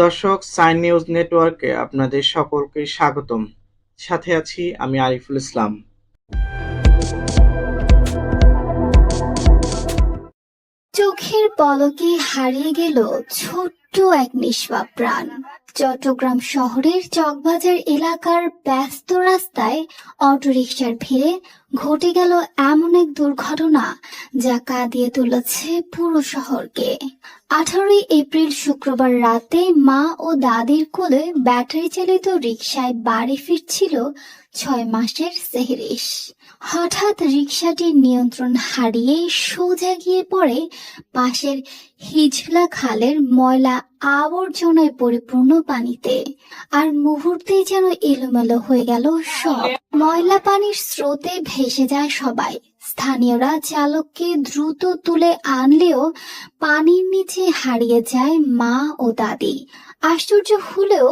দর্শক, sign news নেটওয়ার্কে আপনাদের সকলকে স্বাগতম। সাথে আছি আমি আরিফুল ইসলাম। চোখের পলকে হারিয়ে গেল ছোট্ট এক নিষ্পাপ প্রাণ। চট্টগ্রাম শহরের চকবাজার এলাকার ব্যস্ত রাস্তায় অটোরিকশার ভিড়ে ঘটে গেল এমন এক দুর্ঘটনা যা কাঁদিয়ে তুলেছে পুরো শহরকে। 18 এপ্রিল শুক্রবার রাতে মা ও দাদির কোলে ব্যাটারি চালিত রিকশায় বাড়ি ফিরছিল 6 মাসের সেহরিশ। হঠাৎ রিকশাটির নিয়ন্ত্রণ হারিয়ে সোজা গিয়ে পড়ে পাশের হিজলা খালের ময়লা আবর্জনায় পরিপূর্ণ পানিতে। আর মুহূর্তেই যেন এলোমেলো হয়ে গেল সব। ময়লা পানির স্রোতে ভেসে যায় সবাই। স্থানীয়রা চালককে দ্রুত তুলে আনলেও পানির নিচে হারিয়ে যায় মা ও দাদি। আশ্চর্য হলেও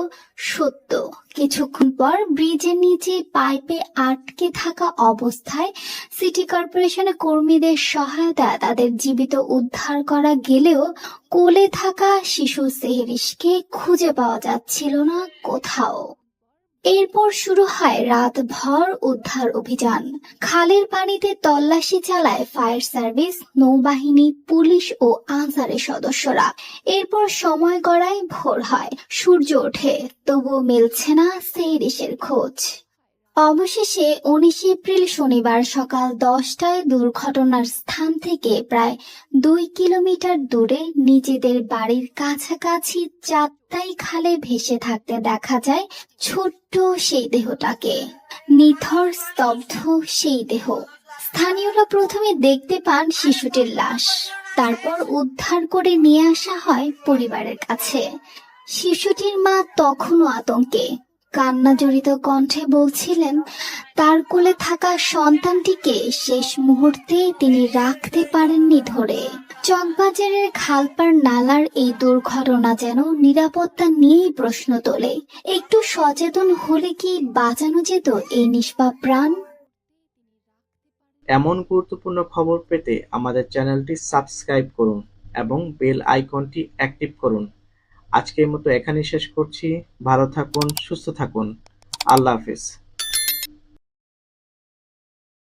সত্য, কিছুক্ষণ পর ব্রিজের নিচে পাইপে আটকে থাকা অবস্থায় সিটি কর্পোরেশনের কর্মীদের সহায়তায় তাদের জীবিত উদ্ধার করা গেলেও কোলে থাকা শিশু সেহরিশকে খুঁজে পাওয়া যাচ্ছিল না কোথাও। এরপর শুরু হয় রাতভর উদ্ধার অভিযান। খালের পানিতে তল্লাশি চালায় ফায়ার সার্ভিস, নৌবাহিনী, পুলিশ ও আনসারের সদস্যরা। এরপর সময় গড়ায় ভোর হয়, সূর্য ওঠে, তবুও মিলছে না সেহরিশের খোঁজ। অবশেষে 19 এপ্রিল শনিবার সকাল 10টায় দুর্ঘটনার স্থান থেকে প্রায় 2 কিলোমিটার দূরে নিজেদের বাড়ির কাছাকাছি চাঁদতাই খালে ভেসে থাকতে দেখা যায় ছোট্ট সেই দেহটাকে। নিথর স্তব্ধ সেই দেহ। স্থানীয়রা প্রথমে দেখতে পান শিশুটির লাশ, তারপর উদ্ধার করে নিয়ে আসা হয় পরিবারের কাছে। শিশুটির মা তখনও আতঙ্কে, কান্না জড়িত কণ্ঠে বলছিলেন তার কোলে থাকা সন্তানটিকে শেষ মুহূর্তে তিনি রাখতে পারেননি ধরে। চকবাজারের খালপাড় নালার এই দুর্ঘটনা যেন নিরাপত্তা নিয়েই প্রশ্ন তোলে। একটু সচেতন হলে কি বাঁচানো যেত এই নিষ্পাপ প্রাণ? এমন গুরুত্বপূর্ণ খবর পেতে আমাদের চ্যানেলটি সাবস্ক্রাইব করুন এবং বেল আইকনটি অ্যাক্টিভ করুন। আজকের মতো এখানেই শেষ করছি। ভালো থাকুন, সুস্থ থাকুন। আল্লাহ হাফেজ।